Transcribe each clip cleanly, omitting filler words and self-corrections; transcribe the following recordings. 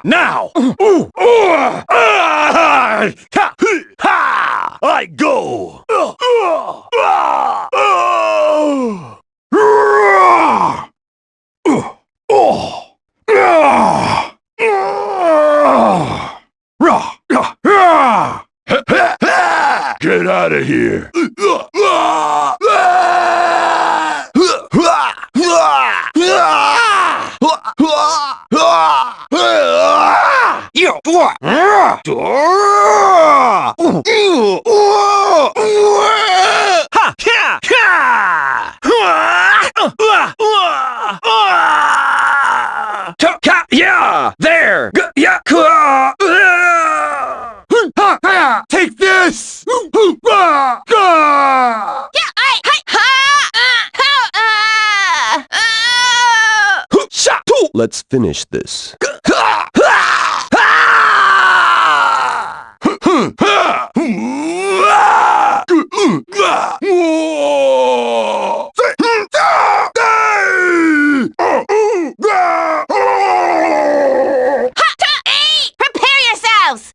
Now! I go! Get out of here! Yeah! There! Take this! Let's finish this. Prepare yourselves!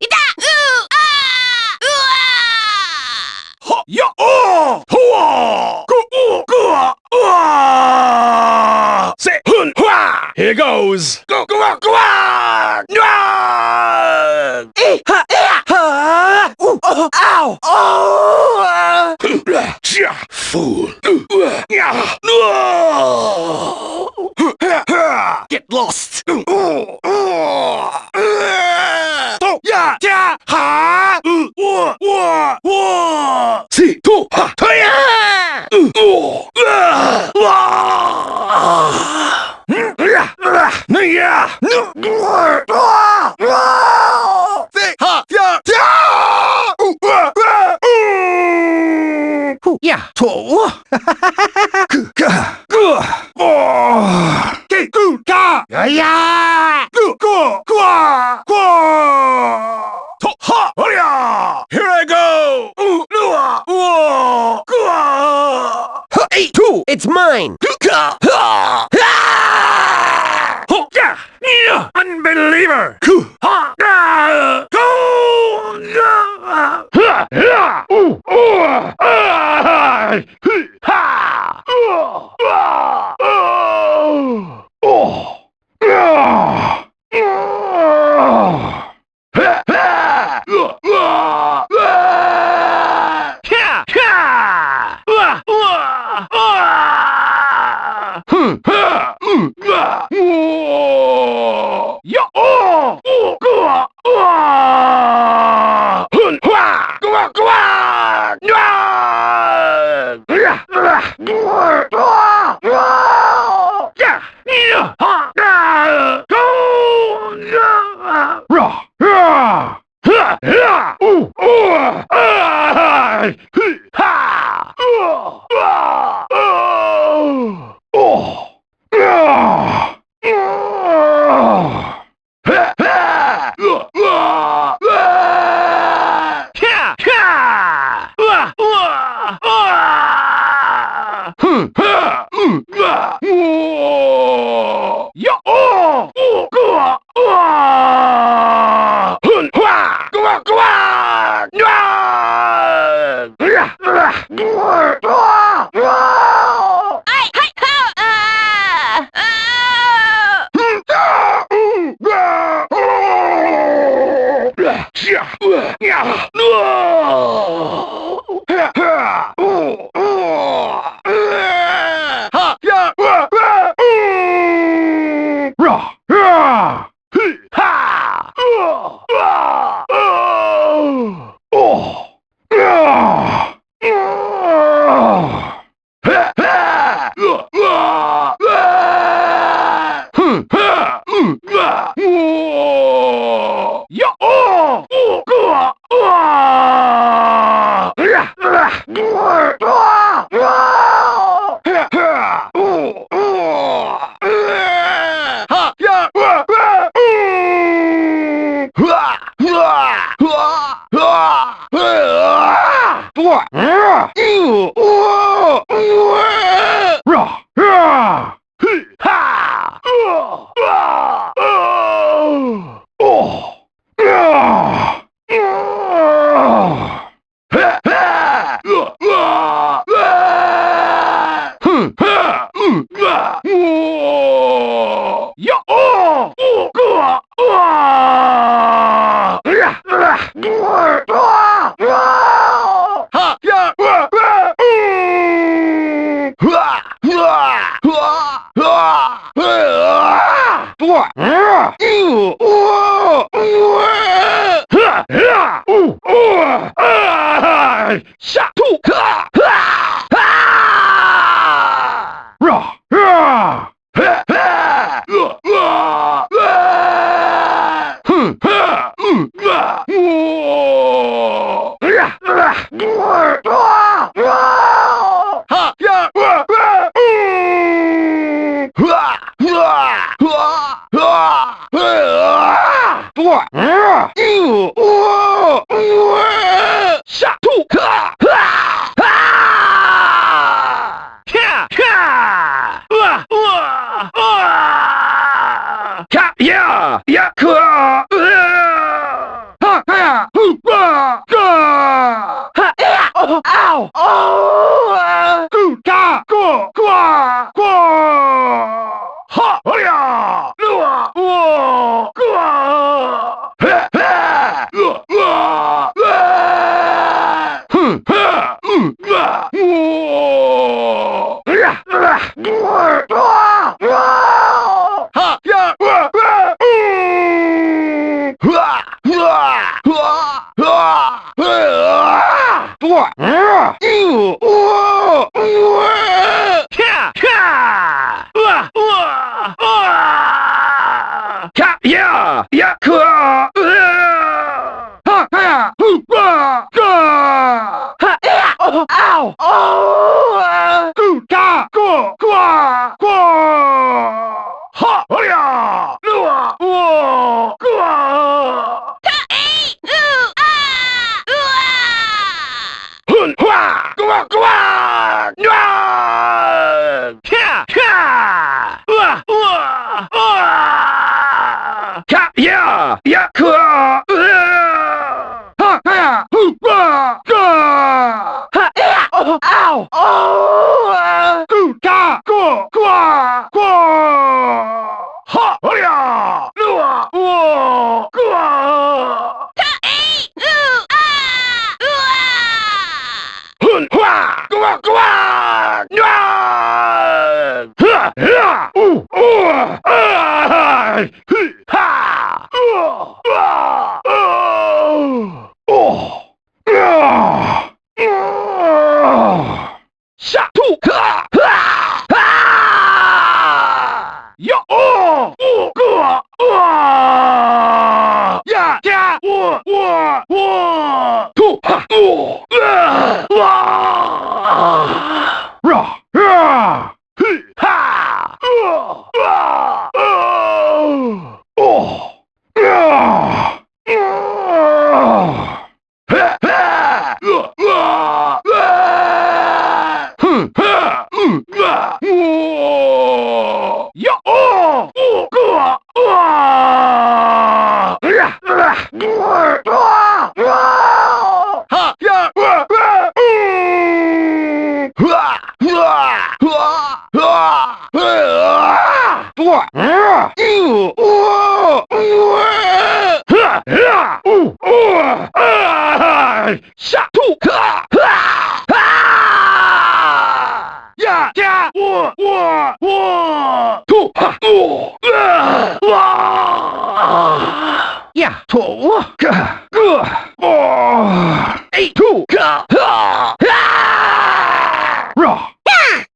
Here goes! Ow! Fool! Get lost! Here I go! It's mine! Unbeliever!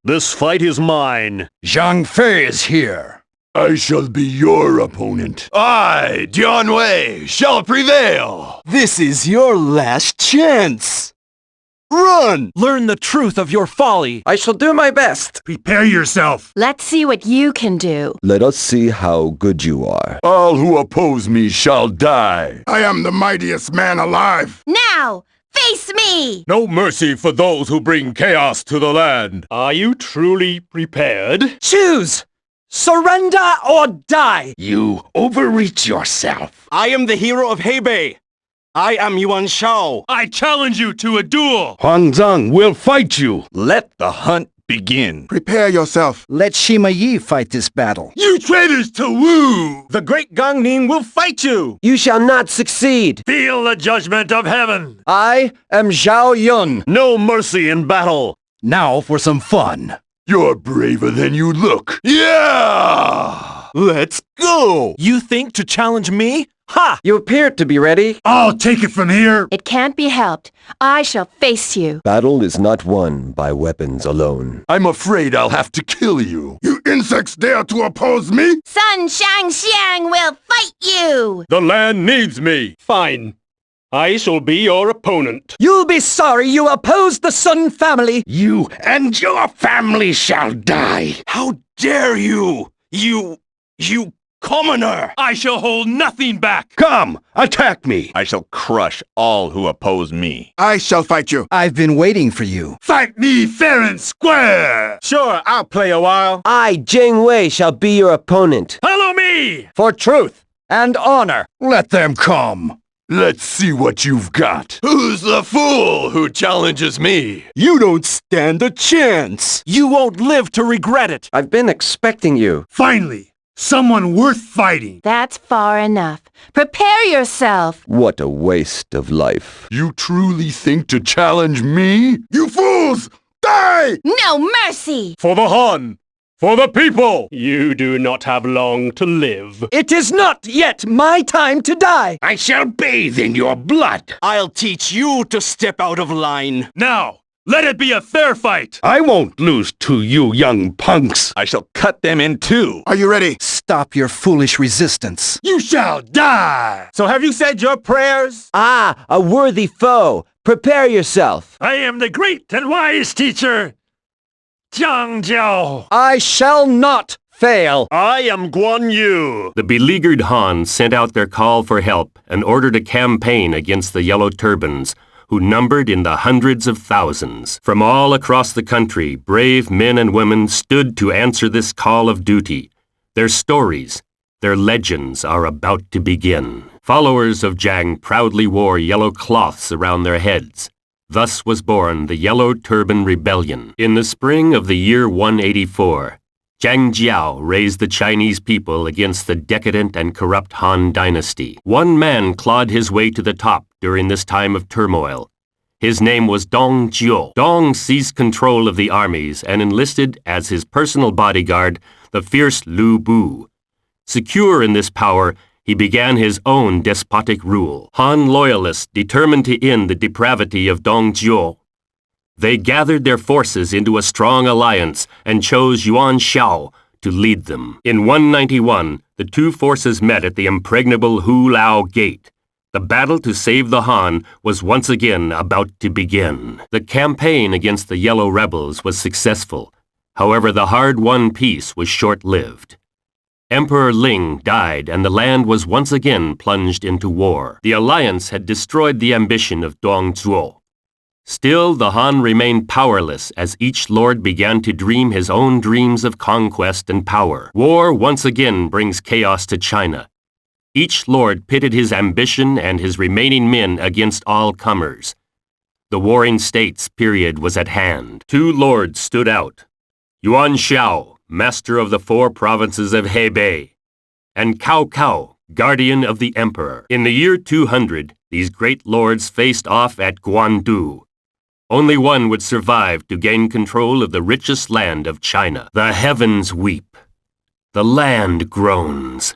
This fight is mine. Zhang Fei is here. I shall be your opponent. I, Dian Wei, shall prevail. This is your last chance. Run! Learn the truth of your folly. I shall do my best. Prepare yourself. Let's see what you can do. Let us see how good you are. All who oppose me shall die. I am the mightiest man alive. Now, face me! No mercy for those who bring chaos to the land. Are you truly prepared? Choose! Surrender or die! You overreach yourself. I am the hero of Hebei. I am Yuan Shao. I challenge you to a duel. Huang Zhang will fight you. Let the hunt begin. Prepare yourself. Let Sima Yi fight this battle. You traitors to Wu! The great Gang Ning will fight you. You shall not succeed. Feel the judgment of heaven. I am Zhao Yun. No mercy in battle. Now for some fun. You're braver than you look. Yeah! Let's go! You think to challenge me? Ha! You appear to be ready. I'll take it from here. It can't be helped. I shall face you. Battle is not won by weapons alone. I'm afraid I'll have to kill you. You insects dare to oppose me? Sun Shang will fight you. The land needs me. Fine. I shall be your opponent. You'll be sorry you opposed the Sun family. You and your family shall die. How dare you! You commoner! I shall hold nothing back. Come, attack me. I shall crush all who oppose me. I shall fight you. I've been waiting for you. Fight me fair and square! Sure, I'll play a while. I, Jing Wei, shall be your opponent. Follow me! For truth and honor. Let them come. Let's see what you've got. Who's the fool who challenges me? You don't stand a chance! You won't live to regret it. I've been expecting you. Finally, someone worth fighting. That's far enough. Prepare yourself. What a waste of life. You truly think to challenge me? You fools! Die! No mercy. For the Han! For the people! You do not have long to live. It is not yet my time to die. I shall bathe in your blood. I'll teach you to step out of line. Now, let it be a fair fight. I won't lose to you young punks. I shall cut them in two. Are you ready? Stop your foolish resistance. You shall die! So have you said your prayers? Ah, a worthy foe. Prepare yourself. I am the great and wise teacher, Cao Cao. I shall not fail. I am Guan Yu. The beleaguered Han sent out their call for help and ordered a campaign against the Yellow Turbans, who numbered in the hundreds of thousands. From all across the country, brave men and women stood to answer this call of duty. Their stories, their legends are about to begin. Followers of Jiang proudly wore yellow cloths around their heads. Thus was born the Yellow Turban Rebellion. In the spring of the year 184, Jiang Jiao raised the Chinese people against the decadent and corrupt Han dynasty. One man clawed his way to the top during this time of turmoil. His name was Dong Jiu. Dong seized control of the armies and enlisted as his personal bodyguard the fierce Lu Bu. Secure in this power, he began his own despotic rule. Han loyalists determined to end the depravity of Dong Jiu. They gathered their forces into a strong alliance and chose Yuan Shao to lead them. In 191, the two forces met at the impregnable Hu Lao Gate. The battle to save the Han was once again about to begin. The campaign against the Yellow Rebels was successful. However, the hard-won peace was short-lived. Emperor Ling died and the land was once again plunged into war. The alliance had destroyed the ambition of Dong Zhuo. Still, the Han remained powerless as each lord began to dream his own dreams of conquest and power. War once again brings chaos to China. Each lord pitted his ambition and his remaining men against all comers. The warring states period was at hand. Two lords stood out: Yuan Shao, master of the 4 provinces of Hebei, and Cao Cao, guardian of the emperor. In the year 200, these great lords faced off at Guan Yu. Only one would survive to gain control of the richest land of China. The heavens weep. The land groans.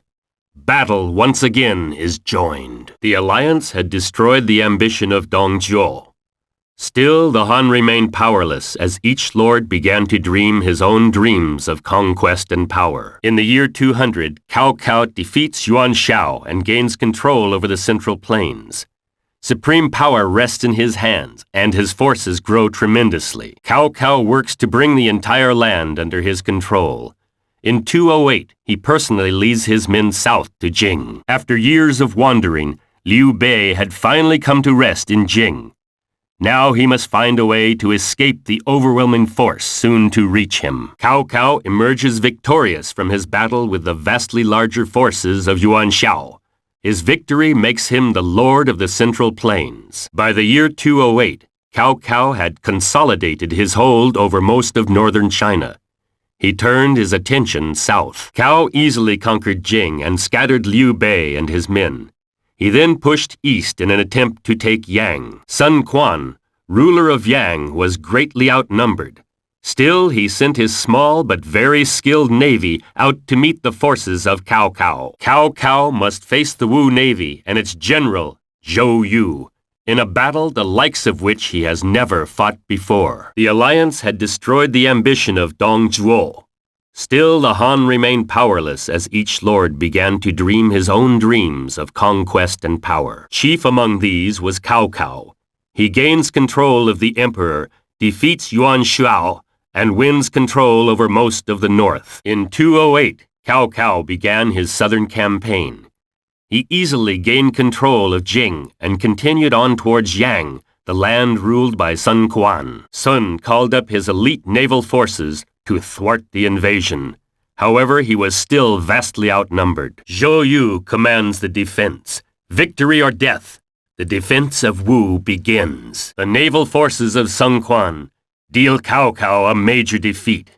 Battle once again is joined. The alliance had destroyed the ambition of Dong Zhuo. Still, the Han remained powerless as each lord began to dream his own dreams of conquest and power. In the year 200, Cao Cao defeats Yuan Shao and gains control over the Central Plains. Supreme power rests in his hands, and his forces grow tremendously. Cao Cao works to bring the entire land under his control. In 208, he personally leads his men south to Jing. After years of wandering, Liu Bei had finally come to rest in Jing. Now he must find a way to escape the overwhelming force soon to reach him. Cao Cao emerges victorious from his battle with the vastly larger forces of Yuan Shao. His victory makes him the lord of the Central Plains. By the year 208, Cao Cao had consolidated his hold over most of northern China. He turned his attention south. Cao easily conquered Jing and scattered Liu Bei and his men. He then pushed east in an attempt to take Yang. Sun Quan, ruler of Yang, was greatly outnumbered. Still, he sent his small but very skilled navy out to meet the forces of Cao Cao. Cao Cao must face the Wu navy and its general, Guan Yu, in a battle the likes of which he has never fought before. The alliance had destroyed the ambition of Dong Zhuo. Still, the Han remained powerless as each lord began to dream his own dreams of conquest and power. Chief among these was Cao Cao. He gains control of the emperor, defeats Yuan Shao, and wins control over most of the north. In 208, Cao Cao began his southern campaign. He easily gained control of Jing and continued on towards Yang, the land ruled by Sun Quan. Sun called up his elite naval forces to thwart the invasion. However, he was still vastly outnumbered. Guan Yu commands the defense. Victory or death. The defense of Wu begins. The naval forces of Sun Quan deal Cao Cao a major defeat.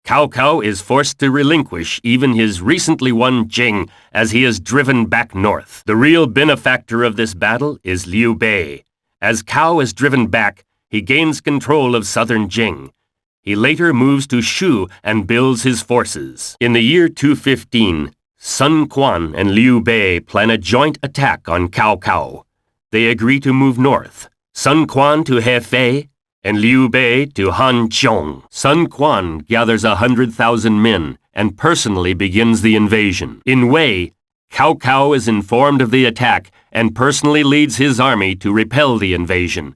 Cao Cao is forced to relinquish even his recently won Jing as he is driven back north. The real benefactor of this battle is Liu Bei. As Cao is driven back, he gains control of southern Jing. He later moves to Shu and builds his forces. In the year 215, Sun Quan and Liu Bei plan a joint attack on Cao Cao. They agree to move north, Sun Quan to Hefei, and Liu Bei to Hanqiong. Sun Quan gathers 100,000 men and personally begins the invasion. In Wei, Cao Cao is informed of the attack and personally leads his army to repel the invasion.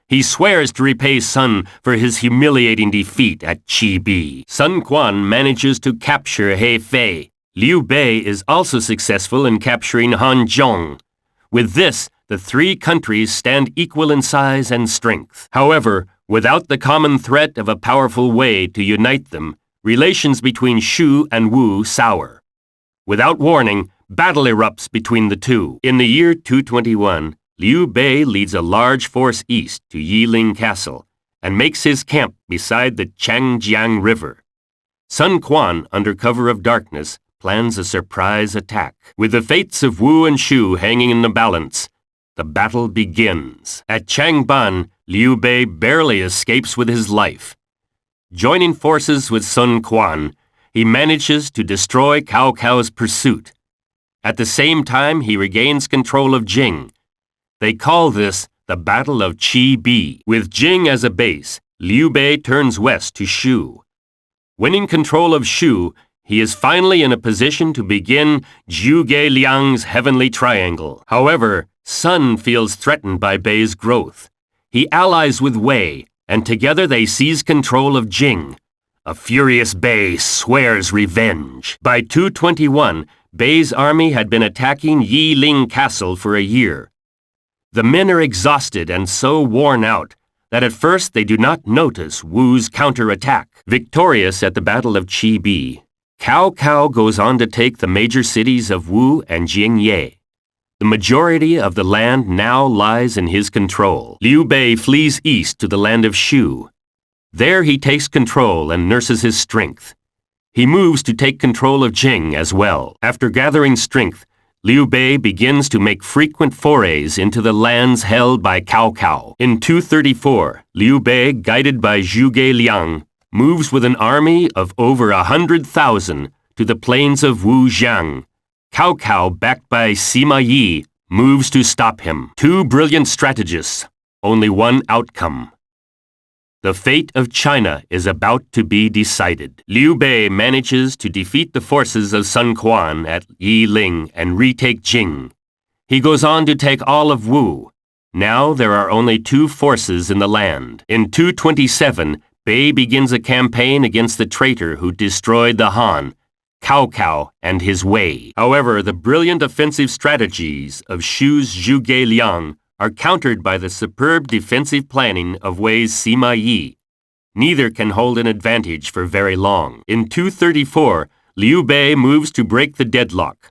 He swears to repay Sun for his humiliating defeat at Chibi. Sun Quan manages to capture Hefei. Liu Bei is also successful in capturing Hanqiong. With this, the three countries stand equal in size and strength. However, without the common threat of a powerful Wei to unite them, relations between Shu and Wu sour. Without warning, battle erupts between the two. In the year 221, Liu Bei leads a large force east to Yiling Castle and makes his camp beside the Changjiang River. Sun Quan, under cover of darkness, plans a surprise attack. With the fates of Wu and Shu hanging in the balance, the battle begins. At Changban, Liu Bei barely escapes with his life. Joining forces with Sun Quan, he manages to destroy Cao Cao's pursuit. At the same time, he regains control of Jing. They call this the Battle of Chibi. With Jing as a base, Liu Bei turns west to Shu. Winning control of Shu, he is finally in a position to begin Zhuge Liang's heavenly triangle. However, Sun feels threatened by Bei's growth. He allies with Wei, and together they seize control of Jing. A furious Bei swears revenge. By 221, Bei's army had been attacking Yiling Castle for a year. The men are exhausted and so worn out that at first they do not notice Wu's counterattack. Victorious at the Battle of Chibi, Cao Cao goes on to take the major cities of Wu and Jingye. The majority of the land now lies in his control. Liu Bei flees east to the land of Shu. There he takes control and nurses his strength. He moves to take control of Jing as well. After gathering strength, Liu Bei begins to make frequent forays into the lands held by Cao Cao. In 234, Liu Bei, guided by Zhuge Liang, moves with an army of over 100,000 to the plains of Wujiang. Cao Cao, backed by Sima Yi, moves to stop him. Two brilliant strategists, only one outcome. The fate of China is about to be decided. Liu Bei manages to defeat the forces of Sun Quan at Yiling and retake Jing. He goes on to take all of Wu. Now there are only two forces in the land. In 227, Bei begins a campaign against the traitor who destroyed the Han, Cao Cao, and his Wei. However, the brilliant offensive strategies of Shu's Zhuge Liang are countered by the superb defensive planning of Wei's Sima Yi. Neither can hold an advantage for very long. In 234, Liu Bei moves to break the deadlock.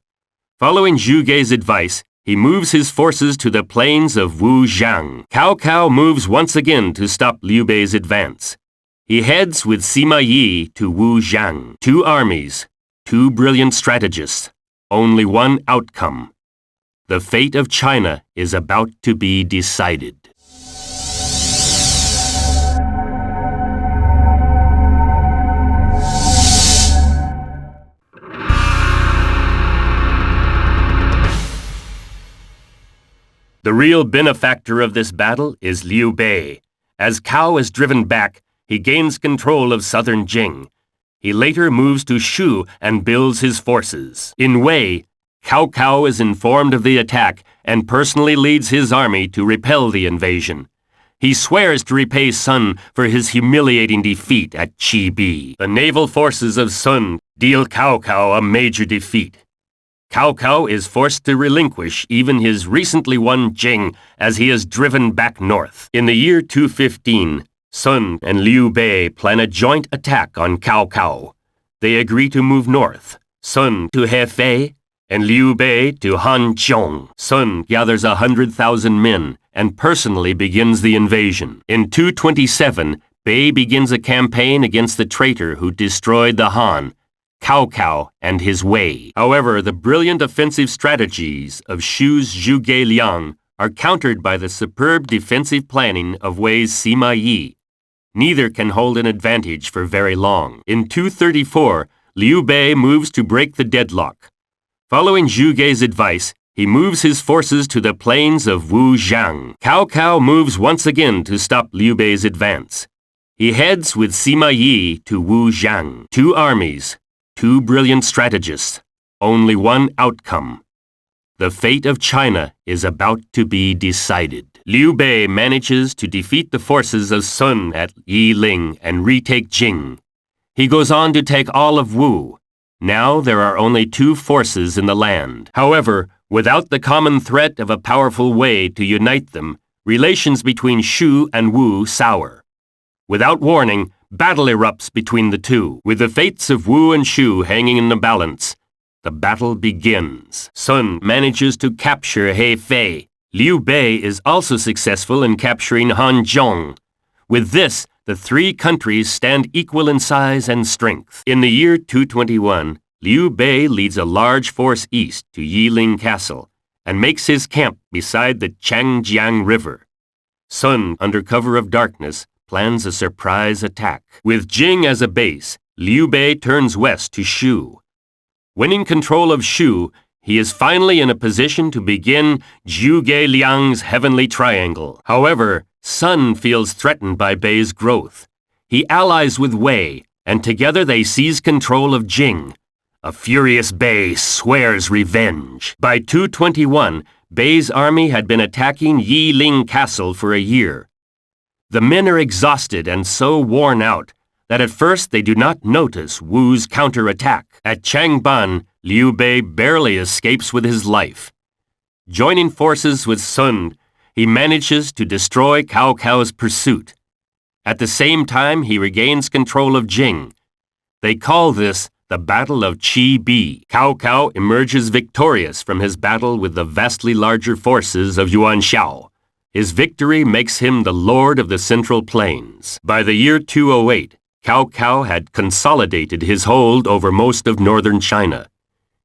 Following Zhuge's advice, he moves his forces to the plains of Wujiang. Cao Cao moves once again to stop Liu Bei's advance. He heads with Sima Yi to Wujiang. Two armies, two brilliant strategists, only one outcome. The fate of China is about to be decided. The real benefactor of this battle is Liu Bei. As Cao is driven back, he gains control of southern Jing. He later moves to Shu and builds his forces. In Wei, Cao Cao is informed of the attack and personally leads his army to repel the invasion. He swears to repay Sun for his humiliating defeat at Chibi. The naval forces of Sun deal Cao Cao a major defeat. Cao Cao is forced to relinquish even his recently won Jing as he is driven back north. In the year 215, Sun and Liu Bei plan a joint attack on Cao Cao. They agree to move north, Sun to Hefei and Liu Bei to Hanqiong. Sun gathers 100,000 men and personally begins the invasion. In 227, Bei begins a campaign against the traitor who destroyed the Han, Cao Cao, and his Wei. However, the brilliant offensive strategies of Shu's Zhuge Liang are countered by the superb defensive planning of Wei's Sima Yi. Neither can hold an advantage for very long. In 234, Liu Bei moves to break the deadlock. Following Zhuge's advice, he moves his forces to the plains of Wujiang. Cao Cao moves once again to stop Liu Bei's advance. He heads with Sima Yi to Wujiang. Two armies, two brilliant strategists, only one outcome. The fate of China is about to be decided. Liu Bei manages to defeat the forces of Sun at Yiling and retake Jing. He goes on to take all of Wu. Now there are only two forces in the land. However, without the common threat of a powerful Wei to unite them, relations between Shu and Wu sour. Without warning, battle erupts between the two. With the fates of Wu and Shu hanging in the balance, the battle begins. Sun manages to capture Hefei. Liu Bei is also successful in capturing Hanqiong. With this, the three countries stand equal in size and strength. In the year 221, Liu Bei leads a large force east to Yiling Castle and makes his camp beside the Changjiang River. Sun, under cover of darkness, plans a surprise attack. With Jing as a base, Liu Bei turns west to Shu. Winning control of Shu, he is finally in a position to begin Zhuge Liang's heavenly triangle. However, Sun feels threatened by Bei's growth. He allies with Wei, and together they seize control of Jing. A furious Bei swears revenge. By 221, Bei's army had been attacking Yiling Castle for a year. The men are exhausted and so worn out that at first they do not notice Wu's counterattack. At Changban, Liu Bei barely escapes with his life. Joining forces with Sun, he manages to destroy Cao Cao's pursuit. At the same time, he regains control of Jing. They call this the Battle of Chibi. Cao Cao emerges victorious from his battle with the vastly larger forces of Yuan Shao. His victory makes him the Lord of the Central Plains. By the year 208, Cao Cao had consolidated his hold over most of northern China.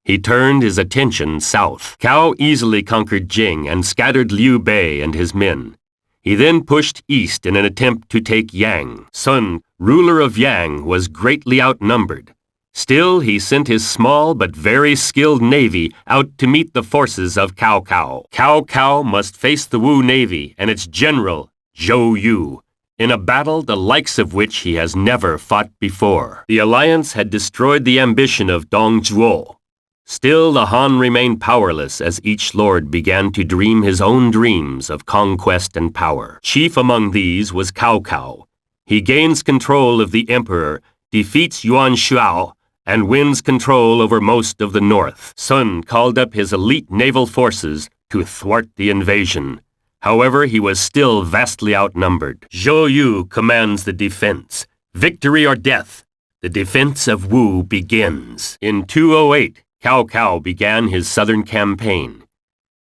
He turned his attention south. Cao easily conquered Jing and scattered Liu Bei and his men. He then pushed east in an attempt to take Yang. Sun, ruler of Yang, was greatly outnumbered. Still, he sent his small but very skilled navy out to meet the forces of Cao Cao. Cao Cao must face the Wu navy and its general, Zhou Yu, in a battle the likes of which he has never fought before. The alliance had destroyed the ambition of Dong Zhuo. Still, the Han remained powerless as each lord began to dream his own dreams of conquest and power. Chief among these was Cao Cao. He gains control of the emperor, defeats Yuan Shao, and wins control over most of the north. Sun called up his elite naval forces to thwart the invasion. However, he was still vastly outnumbered. Zhou Yu commands the defense. Victory or death, the defense of Wu begins. In 208, Cao Cao began his southern campaign.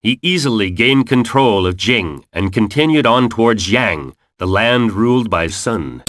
He easily gained control of Jing and continued on towards Yang, the land ruled by Sun.